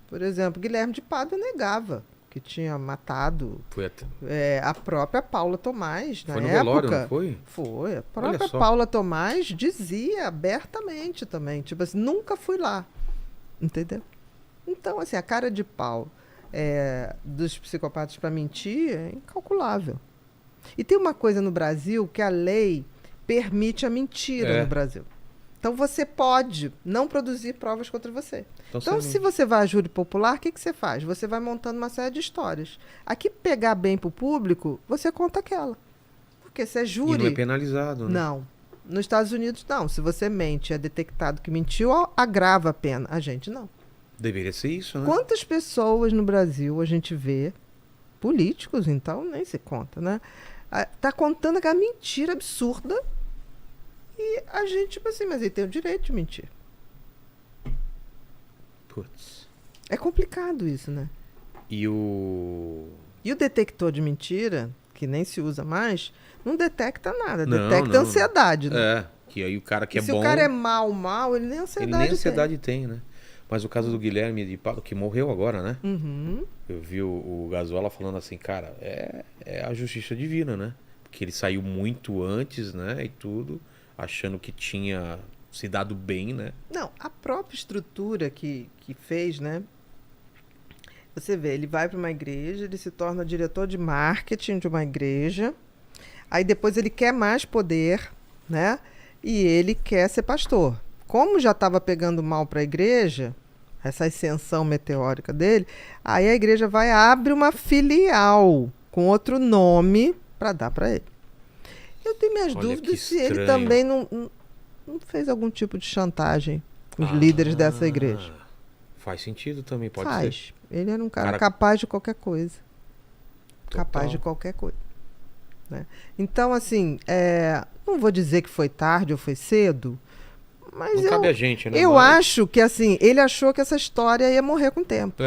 Por exemplo, Guilherme de Pádua negava que tinha matado a própria Paula Tomás, na foi no época. Velório, não foi? Foi. A própria Paula Tomás dizia abertamente também, tipo assim, nunca fui lá. Entendeu? Então, assim, a cara de pau dos psicopatas para mentir é incalculável. E tem uma coisa no Brasil que a lei permite a mentira no Brasil. Então, você pode não produzir provas contra você. Então se você vai a júri popular, o que você faz? Você vai montando uma série de histórias. Aqui, pegar bem para o público, você conta aquela. Porque se é júri... E não é penalizado, né? Não. Nos Estados Unidos, não. Se você mente e é detectado que mentiu, agrava a pena. A gente, não. Deveria ser isso, né? Quantas pessoas no Brasil a gente vê, políticos, então, nem se conta, né? Tá contando aquela mentira absurda e a gente, tipo assim, mas ele tem o direito de mentir. Putz. É complicado isso, né? E o detector de mentira, que nem se usa mais, não detecta nada. Detecta ansiedade, né? Que aí o cara que é bom... Se o cara é mal, ele nem ansiedade tem, né? Mas o caso do Guilherme de Pádua, que morreu agora, né? Uhum. Eu vi o Gazola falando assim, cara, é a justiça divina, né? Porque ele saiu muito antes, né? E tudo, achando que tinha se dado bem, né? Não, a própria estrutura que fez, né? Você vê, ele vai para uma igreja, ele se torna diretor de marketing de uma igreja, aí depois ele quer mais poder, né? E ele quer ser pastor. Como já estava pegando mal para a igreja, essa ascensão meteórica dele, aí a igreja abre uma filial com outro nome para dar para ele. Eu tenho minhas dúvidas se ele também não fez algum tipo de chantagem com os líderes dessa igreja. Faz sentido também, pode ser. Ele era um cara capaz de qualquer coisa. Total. Capaz de qualquer coisa. Né? Então, assim, não vou dizer que foi tarde ou foi cedo, mas não cabe a gente, né? Eu acho que, assim, ele achou que essa história ia morrer com o tempo.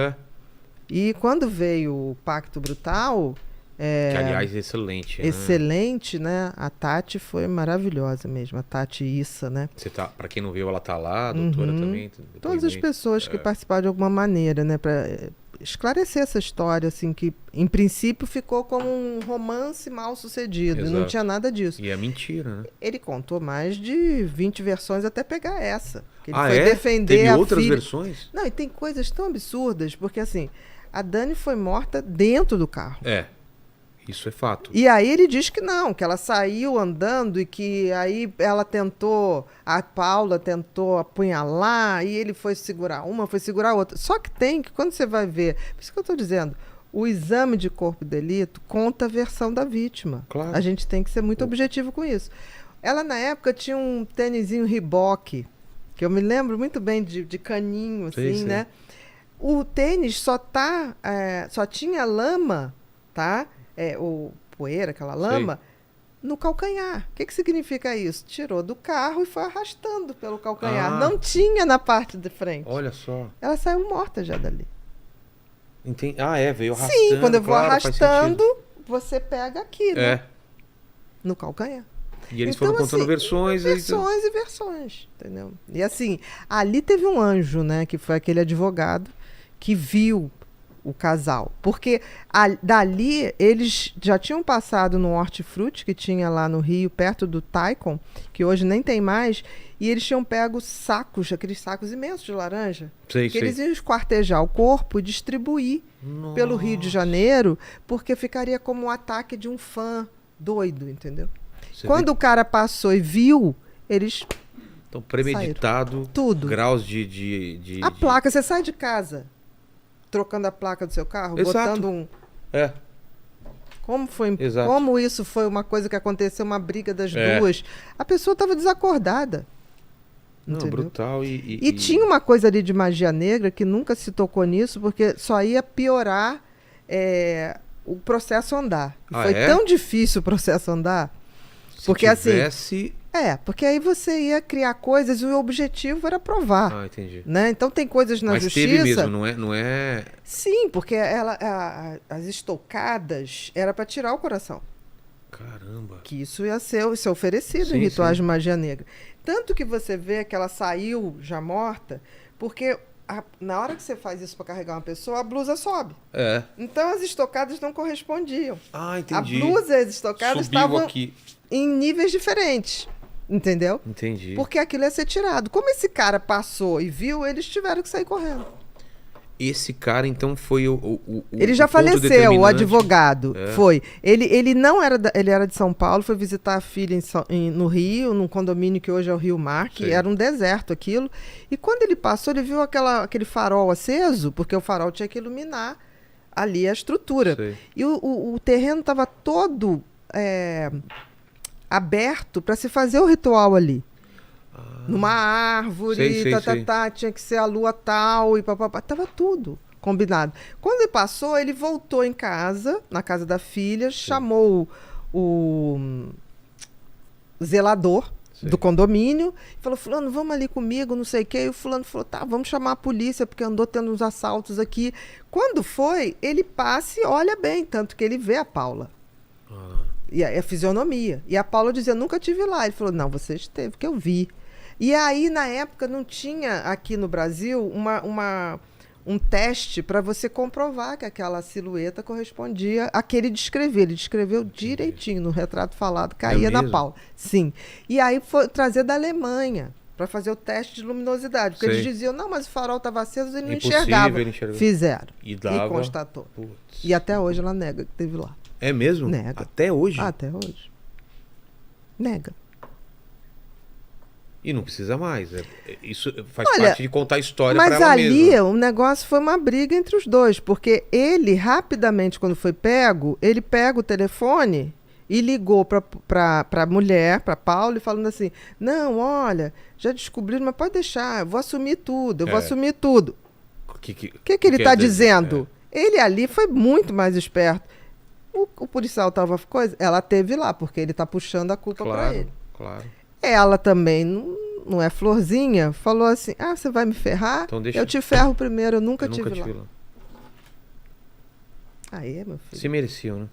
E quando veio o Pacto Brutal... que, aliás, excelente, né? A Tati foi maravilhosa mesmo, a Tati Issa, né? Pra quem não viu, ela tá lá, a doutora também. Todas as pessoas que participaram de alguma maneira, né? Pra esclarecer essa história, assim, que em princípio ficou como um romance mal sucedido. E não tinha nada disso. E é mentira, né? Ele contou mais de 20 versões até pegar essa. Que ele foi defender Teve outras versões? Não, e tem coisas tão absurdas, porque assim, a Dani foi morta dentro do carro. Isso é fato. E aí ele diz que não, que ela saiu andando e que aí a Paula tentou apunhalar e ele foi segurar uma, foi segurar outra. Só que quando você vai ver, por isso que eu estou dizendo, o exame de corpo de delito conta a versão da vítima. Claro. A gente tem que ser muito objetivo com isso. Ela, na época, tinha um tênisinho Reebok, que eu me lembro muito bem de caninho, assim, sim. né? O tênis só tinha lama, tá? O poeira, aquela lama, no calcanhar. O que significa isso? Tirou do carro e foi arrastando pelo calcanhar. Não tinha na parte de frente. Olha só. Ela saiu morta já dali. Entendi. Veio arrastando. Sim, quando eu vou arrastando, você pega aqui, né? No calcanhar. E eles foram contando versões. Versões e versões, entendeu? E assim, ali teve um anjo, né? Que foi aquele advogado que viu o casal. Porque dali eles já tinham passado no Hortifruti, que tinha lá no Rio, perto do Taikon, que hoje nem tem mais, e eles tinham pego aqueles sacos imensos de laranja, eles iam esquartejar o corpo e distribuir pelo Rio de Janeiro, porque ficaria como um ataque de um fã doido, entendeu? Quando o cara passou e viu, eles... Então, premeditado, tudo. Graus de... A placa, você sai de casa trocando a placa do seu carro, botando um... Como isso foi uma coisa que aconteceu, uma briga das duas. A pessoa estava desacordada. Não, brutal. E tinha uma coisa ali de magia negra que nunca se tocou nisso, porque só ia piorar o processo andar. E foi tão difícil o processo andar, porque assim... porque aí você ia criar coisas e o objetivo era provar. Entendi. Né? Então tem coisas na justiça... Mas teve mesmo, não é... Sim, porque as estocadas era para tirar o coração. Caramba. Que isso ia ser oferecido em rituais de magia negra. Tanto que você vê que ela saiu já morta, porque na hora que você faz isso para carregar uma pessoa, a blusa sobe. É. Então as estocadas não correspondiam. Ah, entendi. A blusa e as estocadas Subiu estavam aqui. em níveis diferentes. Entendeu? Entendi. Porque aquilo ia ser tirado. Como esse cara passou e viu, eles tiveram que sair correndo. Esse cara, então, foi ele já o ponto faleceu, o determinante. advogado. É. Foi. Ele não era ele era de São Paulo, foi visitar a filha no Rio, num condomínio que hoje é o Rio Mar, que Sei. era um deserto aquilo. E quando ele passou, ele viu aquele farol aceso, porque o farol tinha que iluminar ali a estrutura. Sei. E o terreno estava todo aberto para se fazer o ritual ali. Numa árvore, Sei. tinha que ser a lua tal, e papapá. Tava tudo combinado. Quando ele passou, ele voltou em casa, na casa da filha, chamou o zelador do condomínio, e falou, fulano, vamos ali comigo, não sei o quê. E o fulano falou, tá, vamos chamar a polícia, porque andou tendo uns assaltos aqui. Quando foi, ele passa e olha bem, tanto que ele vê a Paula. E a fisionomia. E a Paula dizia, nunca tive lá. Ele falou, não, você esteve, que eu vi. E aí, na época, não tinha aqui no Brasil um teste para você comprovar que aquela silhueta correspondia à que ele descreveu. Ele descreveu direitinho no retrato falado, caía na Paula. Sim. E aí foi trazer da Alemanha para fazer o teste de luminosidade. Porque eles diziam, não, mas o farol estava aceso e não enxergava. Fizeram. E constatou. Putz. E até hoje ela nega que teve lá. É mesmo? Nega. Até hoje? Até hoje. Nega. E não precisa mais. Isso faz parte de contar a história para ela mesma. Mas ali mesma. o negócio foi uma briga entre os dois, porque ele rapidamente, quando foi pego, ele pega o telefone e ligou para a mulher, para Paula, e falando assim, não, olha, já descobriram, mas pode deixar, eu vou assumir tudo, O que ele está dizendo? Ele ali foi muito mais esperto. O policial estava ela teve lá, porque ele está puxando a culpa para ele. Claro. Ela também não é florzinha, falou assim, você vai me ferrar? Então eu te ferro primeiro, eu nunca tive lá. Aí, meu filho. Se mereciam, né?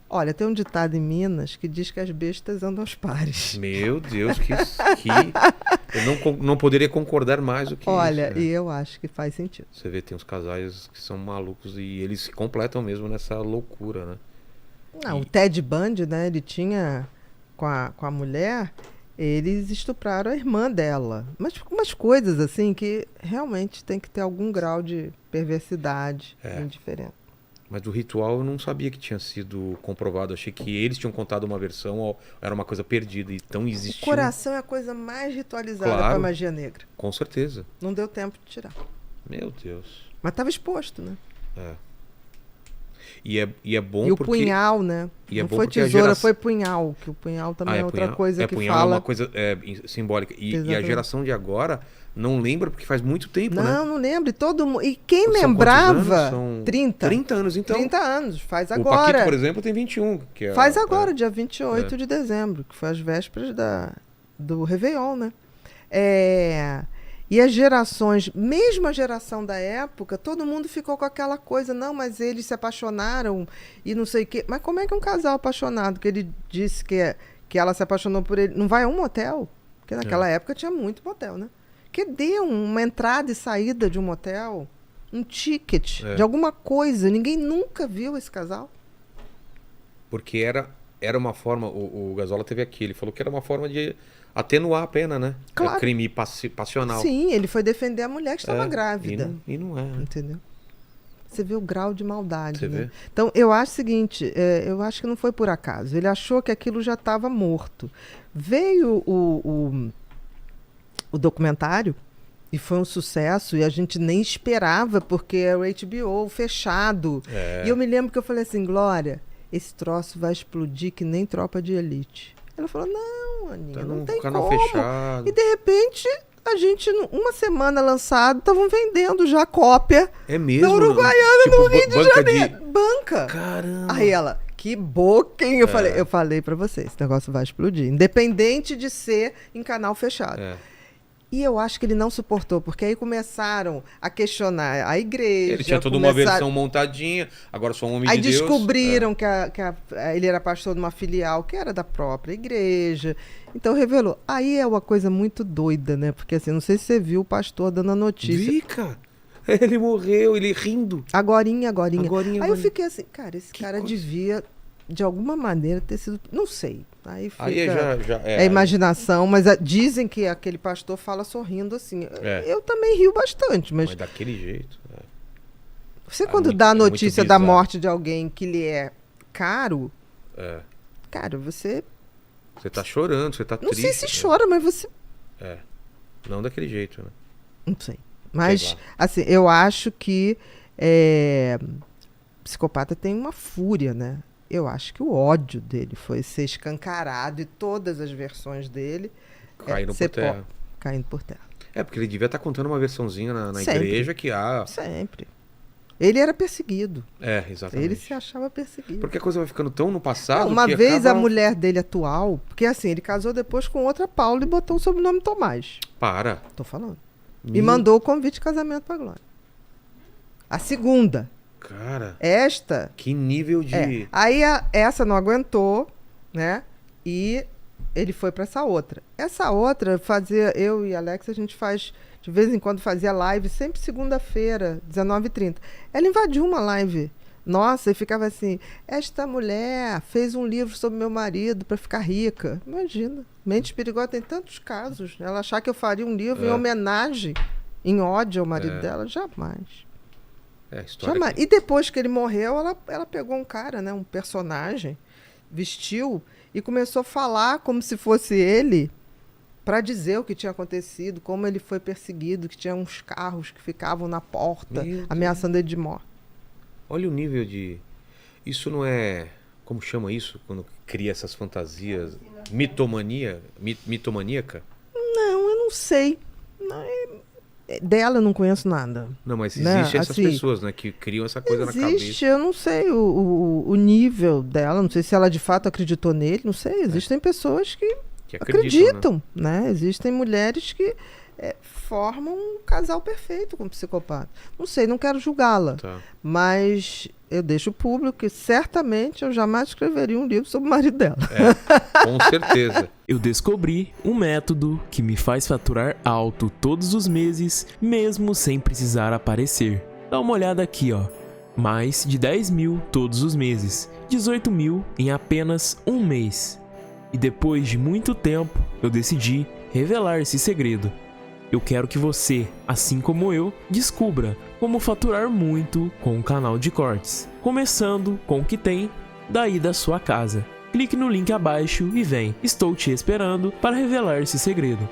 Olha, tem um ditado em Minas que diz que as bestas andam aos pares. Meu Deus, que eu não poderia concordar mais do que Olha, isso. Né? E eu acho que faz sentido. Você vê, tem uns casais que são malucos e eles se completam mesmo nessa loucura, né? Não, o Ted Bundy, né, ele tinha com a mulher, eles estupraram a irmã dela. Mas umas coisas assim que realmente tem que ter algum grau de perversidade indiferente. Mas do ritual eu não sabia que tinha sido comprovado. Achei que eles tinham contado uma versão, era uma coisa perdida e tão existindo. O coração é a coisa mais ritualizada para magia negra. Com certeza. Não deu tempo de tirar. Meu Deus. Mas estava exposto, né? E é bom e porque... o punhal, né? Não foi tesoura, foi punhal. Que o punhal também é outra coisa que punhal fala... é uma coisa simbólica. E a geração de agora não lembra porque faz muito tempo, né? Não lembra. Todo mundo... E quem lembrava... São 30. 30 anos, então. 30 anos, faz agora. O Paquito, por exemplo, tem 21. Que faz agora, dia 28 de dezembro, que foi as vésperas do Réveillon, né? E as gerações, mesmo a geração da época, todo mundo ficou com aquela coisa, não, mas eles se apaixonaram e não sei o quê. Mas como é que um casal apaixonado, que ele disse que ela se apaixonou por ele, não vai a um motel? Porque naquela época tinha muito motel, né? Que deu uma entrada e saída de um motel, um ticket de alguma coisa. Ninguém nunca viu esse casal. Porque era uma forma, o Gazola teve aqui, ele falou que era uma forma de atenuar a pena, né? Claro. É crime passional. Sim, ele foi defender a mulher que estava grávida. E não é. Né? Entendeu? Você vê o grau de maldade, Você né? vê? Então, eu acho o seguinte, eu acho que não foi por acaso. Ele achou que aquilo já estava morto. Veio o documentário e foi um sucesso e a gente nem esperava porque era o HBO fechado. E eu me lembro que eu falei assim, Glória, esse troço vai explodir que nem Tropa de Elite. Ela falou, não, Aninha, não tem canal como. Fechado. E de repente, a gente, uma semana lançado, estavam vendendo já cópia mesmo, na Uruguaiana, tipo, no Rio de Janeiro. Banca. Caramba. Aí ela, que boca, hein? Eu falei pra você, esse negócio vai explodir. Independente de ser em canal fechado. E eu acho que ele não suportou, porque aí começaram a questionar a igreja. Ele tinha toda uma versão montadinha, agora sou um homem aí de Deus. Aí descobriram que ele era pastor de uma filial que era da própria igreja. Então revelou. Aí é uma coisa muito doida, né? Porque assim, não sei se você viu o pastor dando a notícia. Vica! Ele morreu, ele rindo. Agorinha. Aí eu fiquei assim, cara, esse cara devia, de alguma maneira, ter sido... Não sei. Aí fica... Aí é imaginação, mas dizem que aquele pastor fala sorrindo assim. Eu também rio bastante, mas daquele jeito. Você quando dá a notícia da morte de alguém que lhe é caro, cara, você tá chorando, você tá triste. Não sei se chora, mas você... Não daquele jeito, né? Não sei. Mas, assim, eu acho que psicopata tem uma fúria, né? Eu acho que o ódio dele foi ser escancarado e todas as versões dele caindo por terra. Caindo por terra. Porque ele devia estar contando uma versãozinha na igreja que há... Sempre. Ele era perseguido. Exatamente. Ele se achava perseguido. Porque a coisa vai ficando tão no passado. Uma vez a mulher dele atual, porque assim, ele casou depois com outra Paula e botou o sobrenome Tomás. Para. Tô falando. E mandou o convite de casamento pra Glória. A segunda. Cara. Esta. Que nível de... Aí essa não aguentou, né? E ele foi pra essa outra. Essa outra eu e Alex, a gente faz, de vez em quando fazia live, sempre segunda-feira, 19h30. Ela invadiu uma live nossa e ficava assim, esta mulher fez um livro sobre meu marido pra ficar rica. Imagina. Mente Perigosa tem tantos casos. Ela achar que eu faria um livro em homenagem, em ódio ao marido dela, jamais. Jamais. E depois que ele morreu, ela pegou um cara, né, um personagem, vestiu e começou a falar como se fosse ele, para dizer o que tinha acontecido, como ele foi perseguido, que tinha uns carros que ficavam na porta, ameaçando ele de morte. Olha o nível de... Isso não é... Como chama isso? Quando cria essas fantasias? Mitomaníaca? Não, eu não sei. Dela eu não conheço nada. Não, mas existem essas pessoas, né? Que criam essa coisa na cabeça. Eu não sei o nível dela. Não sei se ela de fato acreditou nele. Não sei. Existem pessoas que acreditam, né? Existem mulheres que formam um casal perfeito com um psicopata. Não sei, não quero julgá-la. Mas eu deixo público que certamente eu jamais escreveria um livro sobre o marido dela. Com certeza. Eu descobri um método que me faz faturar alto todos os meses, mesmo sem precisar aparecer. Dá uma olhada aqui, ó. Mais de 10 mil todos os meses. 18 mil em apenas um mês. E depois de muito tempo, eu decidi revelar esse segredo. Eu quero que você, assim como eu, descubra como faturar muito com o canal de cortes, começando com o que tem daí da sua casa. Clique no link abaixo e vem. Estou te esperando para revelar esse segredo.